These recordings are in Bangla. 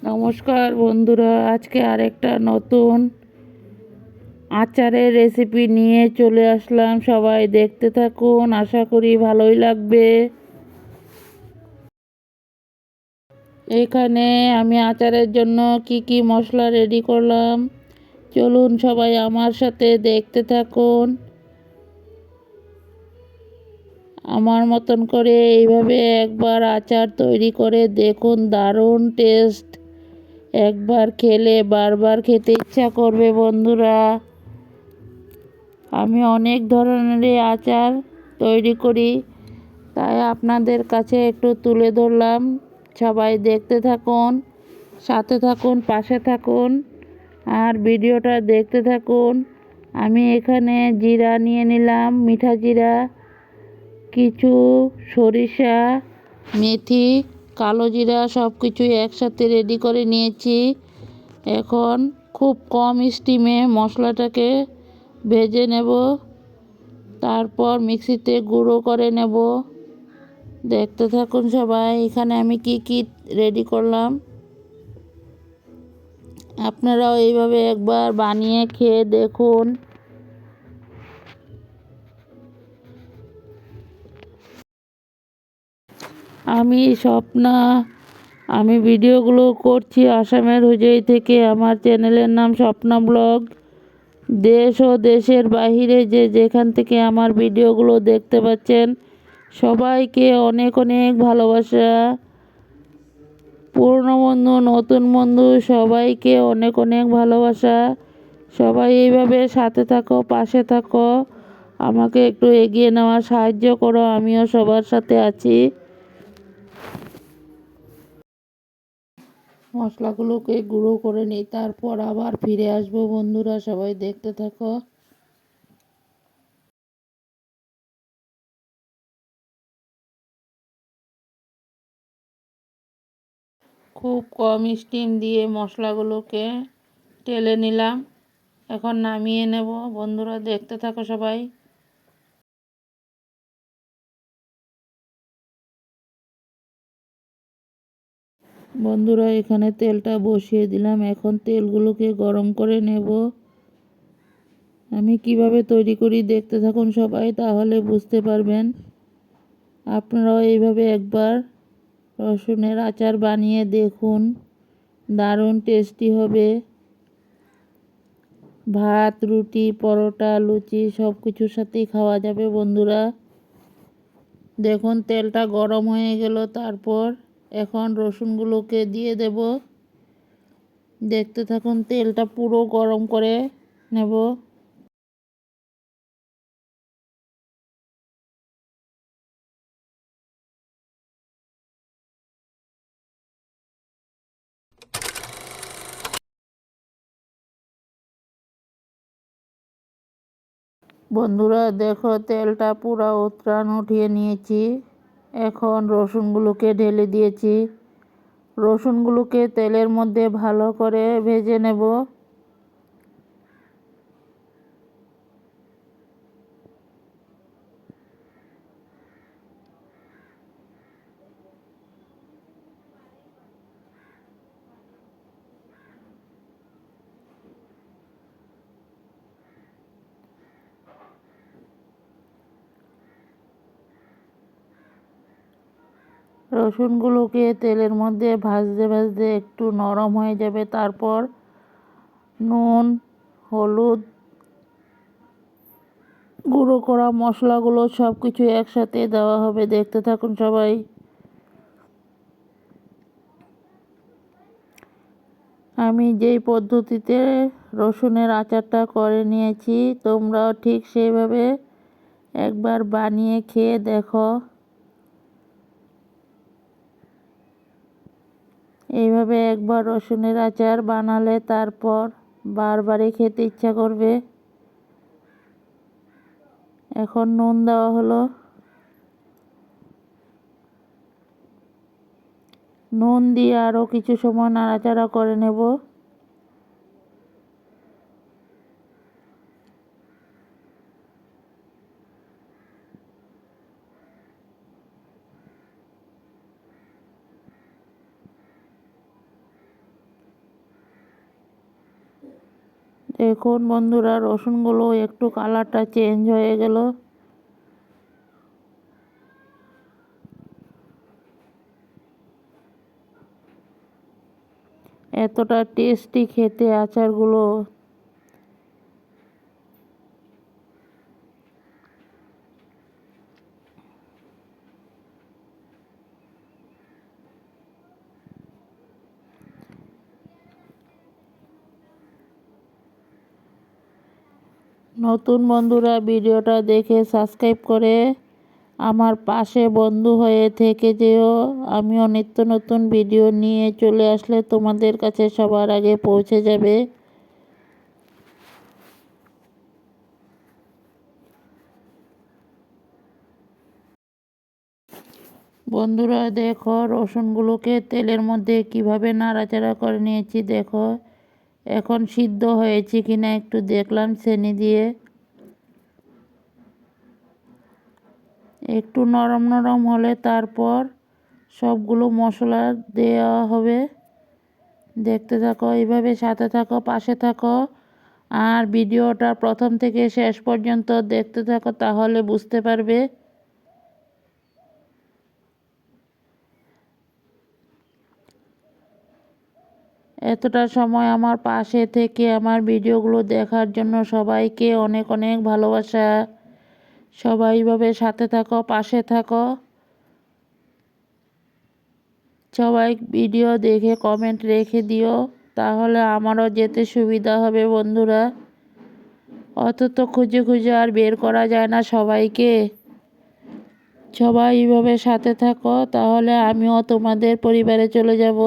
নমস্কার বন্ধুরা, আজকে আরেকটা নতুন আচারের রেসিপি নিয়ে চলে আসলাম। সবাই দেখতে থাকুন, আশা করি ভালোই লাগবে। এখানে আমি আচারের জন্য কি কি মশলা রেডি করলাম, চলুন সবাই আমার সাথে দেখতে থাকুন। আমার মতন করে এইভাবে একবার আচার তৈরি করে দেখুন, দারুণ টেস্ট। একবার খেলে বারবার খেতে ইচ্ছা করবে বন্ধুরা। আমি অনেক ধরনের আচার তৈরি করি, তাই আপনাদের কাছে একটু তুলে ধরলাম। সবাই দেখতে থাকুন, সাথে থাকুন, পাশে থাকুন আর ভিডিওটা দেখতে থাকুন। আমি এখানে জিরা নিয়ে নিলাম, মিঠা জিরা, কিছু সরিষা, মেথি, কালো জিরা সব কিছুই একসাথে রেডি করে নিয়েছি। এখন খুব কম স্টিমে মশলাটাকে ভেজে নেব, তারপর মিক্সিতে গুঁড়ো করে নেব। দেখতে থাকুন সবাই। এখানে আমি কি কি রেডি করলাম, আপনারাও এইভাবে একবার বানিয়ে খেয়ে দেখুন। আমি ভিডিওগুলো করছি আসামের হুজই থেকে। আমার চ্যানেলের নাম স্বপ্না ব্লগ। দেশ ও দেশের বাহিরে যে যেখান থেকে আমার ভিডিওগুলো দেখতে পাচ্ছেন, সবাইকে অনেক অনেক ভালোবাসা। পুরনো বন্ধু, নতুন বন্ধু, সবাইকে অনেক অনেক ভালোবাসা। সবাই এইভাবে সাথে থাকো, পাশে থাকো, আমাকে একটু এগিয়ে নেওয়ার সাহায্য করো, আমিও সবার সাথে আছি। মশলাগুলোকে গুঁড়ো করে নিই, তারপর আবার ফিরে আসবো বন্ধুরা। সবাই দেখতে থাকো। খুব কম স্টিম দিয়ে মশলাগুলোকে টেলে নিলাম, এখন নামিয়ে নেব বন্ধুরা। দেখতে থাকো সবাই। বন্ধুরা, এখানে তেলটা বসিয়ে দিলাম, এখন তেলগুলোকে গরম করে নেব। আমি কিভাবে তৈরি করি দেখতে থাকুন সবাই, তাহলে বুঝতে পারবেন। আপনারাও এইভাবে একবার রসুনের আচার বানিয়ে দেখুন, দারুণ টেস্টি হবে। ভাত, রুটি, পরোটা, লুচি সব কিছুর সাথেই খাওয়া যাবে বন্ধুরা। দেখুন তেলটা গরম হয়ে গেল, তারপর এখন রসুনগুলোকে দিয়ে দেব। দেখতে থাকুন, তেলটা পুরো গরম করে নেব। বন্ধুরা দেখো, তেলটা পুরো উতরান উঠিয়ে নিয়েছি। এখন রসুনগুলোকে ঢেলে দিয়েছি। রসুনগুলোকে তেলের মধ্যে ভালো করে ভেজে নেব। রসুনগুলোকে তেলের মধ্যে ভাজতে ভাজতে একটু নরম হয়ে যাবে, তারপর নুন, হলুদ, গুঁড়ো করা মশলাগুলো সব কিছু একসাথে দেওয়া হবে। দেখতে থাকুন সবাই। আমি যেই পদ্ধতিতে রসুনের আচারটা করে নিয়েছি, তোমরাও ঠিক সেইভাবে একবার বানিয়ে খেয়ে দেখো। এইভাবে একবার রসুনের আচার বানালে তারপর বারবারই খেতে ইচ্ছা করবে। এখন নুন দেওয়া হলো, নুন দিয়ে আরও কিছু সময় নাড়াচাড়া করে নেব। এখন বন্ধুরা রসুনগুলো একটু কালারটা চেঞ্জ হয়ে গেল। এতটা টেস্টি খেতে আচারগুলো। নতুন বন্ধুরা ভিডিওটা দেখে সাবস্ক্রাইব করে আমার পাশে বন্ধু হয়ে থেকে যেও। আমিও নিত্য নতুন ভিডিও নিয়ে চলে আসলে তোমাদের কাছে সবার আগে পৌঁছে যাবে। বন্ধুরা দেখো রসুনগুলোকে তেলের মধ্যে কিভাবে নাড়াচাড়া করে নিয়েছি। দেখো এখন সিদ্ধ হয়েছে কিনা একটু দেখলাম চেনি দিয়ে। একটু নরম নরম হলে তারপর সবগুলো মশলা দেওয়া হবে। দেখতে থাকো, এইভাবে সাথে থাকো, পাশে থাকো, আর ভিডিওটা প্রথম থেকে শেষ পর্যন্ত দেখতে থাকো, তাহলে বুঝতে পারবে। এতটা সময় আমার পাশে থেকে আমার ভিডিওগুলো দেখার জন্য সবাইকে অনেক অনেক ভালোবাসা। সবাই এইভাবে সাথে থাকো, পাশে থাকো। সবাই ভিডিও দেখে কমেন্ট রেখে দিও, তাহলে আমারও যেতে সুবিধা হবে বন্ধুরা। অত তো খুঁজে খুঁজে আর বের করা যায় না সবাইকে। সবাই এইভাবে সাথে থাকো, তাহলে আমিও তোমাদের পরিবারে চলে যাব।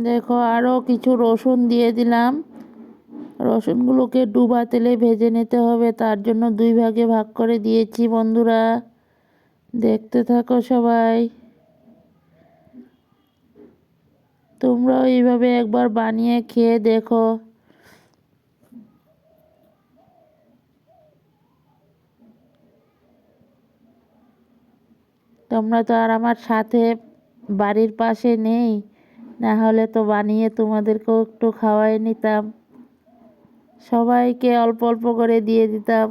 দেখো আরও কিছু রসুন দিয়ে দিলাম। রসুনগুলোকে ডুবা তেলে ভেজে নিতে হবে, তার জন্য দুই ভাগে ভাগ করে দিয়েছি বন্ধুরা। দেখতে থাকো সবাই। তোমরাও এইভাবে একবার বানিয়ে খেয়ে দেখো। তোমরা তো আর আমার সাথে বাড়ির পাশে নেই, না হলে তো বানিয়ে তোমাদেরকেও একটু খাওয়াই নিতাম, সবাইকে অল্প অল্প করে দিয়ে দিতাম।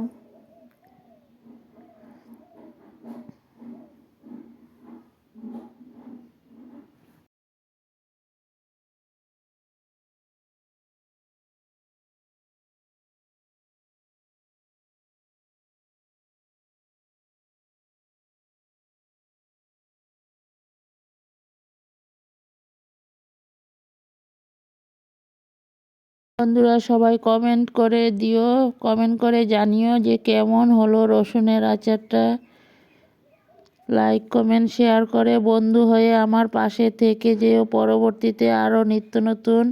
বন্ধুরা সবাই কমেন্ট করে দিও, কমেন্ট করে জানিও যে কেমন হলো রসুনের আচারটা। লাইক কমেন্ট শেয়ার করে বন্ধু হয়ে আমার পাশে থেকে যেও। পরবর্তীতে আরও নিত্য নতুন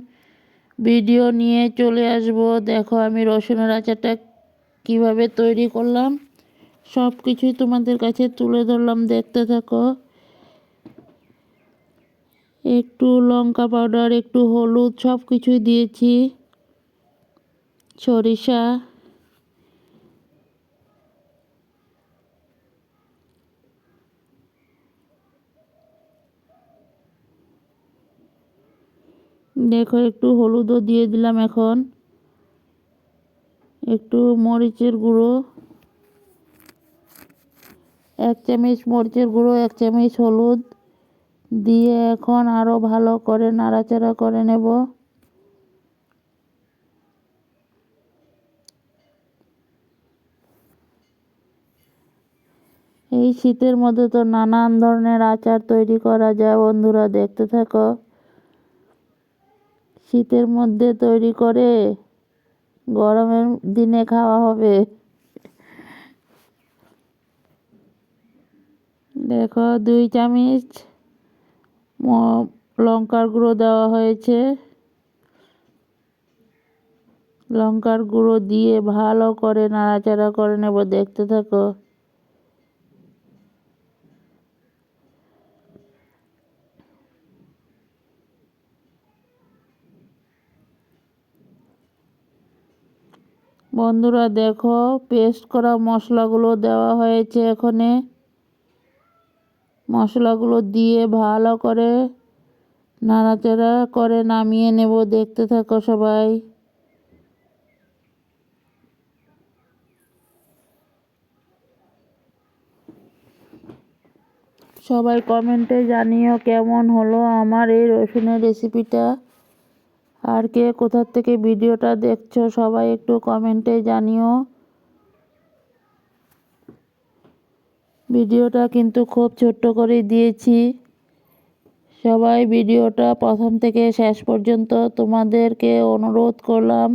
ভিডিও নিয়ে চলে আসব। দেখো আমি রসুনের আচারটা কিভাবে তৈরি করলাম সব কিছুই তোমাদের কাছে তুলে ধরলাম, দেখতে থাকো। একটু লঙ্কা পাউডার, একটু হলুদ, সব কিছুই দিয়েছি, সরিষা। দেখো একটু হলুদও দিয়ে দিলাম। এখন একটু মরিচের গুঁড়ো, 1 চামচ মরিচের গুঁড়ো, 1 চামচ হলুদ দিয়ে এখন আরও ভালো করে নাড়াচাড়া করে নেব। এই শীতের মধ্যে তো নানান ধরনের আচার তৈরি করা যায় বন্ধুরা, দেখতে থাকো। শীতের মধ্যে তৈরি করে গরমের দিনে খাওয়া হবে। দেখো 2 চামচ লঙ্কার গুঁড়ো দেওয়া হয়েছে। লঙ্কার গুঁড়ো দিয়ে ভালো করে নাড়াচাড়া করে নেব, দেখতে থাকো। বন্ধুরা দেখো, পেস্ট করা মশলাগুলো দেওয়া হয়েছে। এখানে মশলাগুলো দিয়ে ভালো করে নাড়াচাড়া করে নামিয়ে নেব। দেখতে থাকো সবাই। সবাই কমেন্টে জানিও কেমন হলো আমার এই রসুনের রেসিপিটা। আর কে কোথা থেকে ভিডিওটা দেখছো সবাই একটু কমেন্টে জানিও। ভিডিওটা কিন্তু খুব ছোট্ট করে দিয়েছি। সবাই ভিডিওটা প্রথম থেকে শেষ পর্যন্ত তোমাদেরকে অনুরোধ করলাম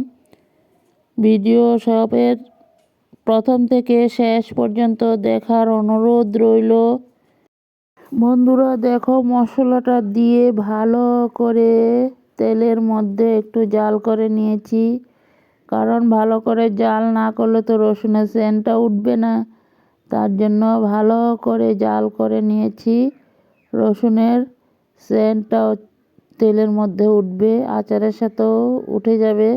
ভিডিও সবের প্রথম থেকে শেষ পর্যন্ত দেখার অনুরোধ রইল। বন্ধুরা দেখো, মশলাটা দিয়ে ভালো করে তেলের মধ্যে একটু জাল করে নিয়েছি। কারণ ভালো করে জাল না করলে তো রসুনের সেন্টটা উঠবে না, তার জন্য ভালো করে জাল করে নিয়েছি। রসুনের সেন্টটাও তেলের মধ্যে উঠবে, আচারের সাথেও উঠে যাবে।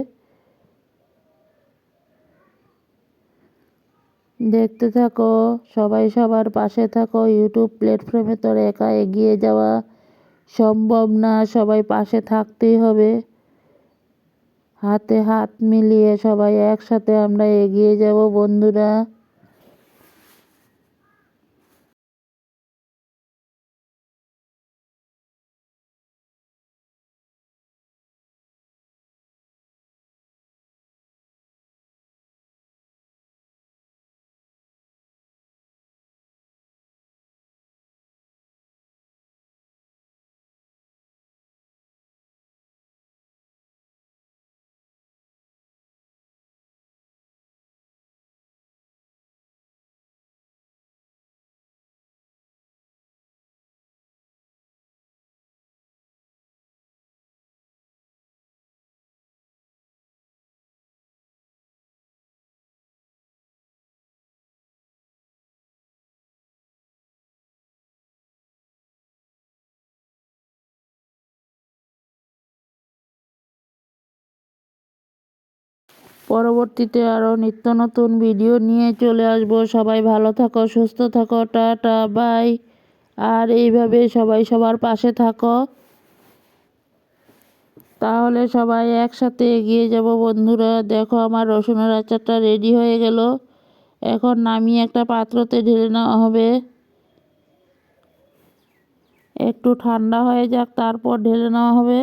দেখতে থাকো সবাই, সবার পাশে থাকো। ইউটিউব প্ল্যাটফর্মে তো একা এগিয়ে যাওয়া সম্ভব না, সবাই পাশে থাকতেই হবে। হাতে হাত মিলিয়ে সবাই একসাথে আমরা এগিয়ে যাব বন্ধুরা। পরবর্তীতে আরও নিত্য নতুন ভিডিও নিয়ে চলে আসবো। সবাই ভালো থাকো, সুস্থ থাকো, টাটা বাই। আর এইভাবে সবাই সবার পাশে থাকো, তাহলে সবাই একসাথে এগিয়ে যাব বন্ধুরা। দেখো আমার রসুনের আচারটা রেডি হয়ে গেল। এখন নামিয়ে একটা পাত্রতে ঢেলে নেওয়া হবে। একটু ঠান্ডা হয়ে যাক, তারপর ঢেলে নেওয়া হবে।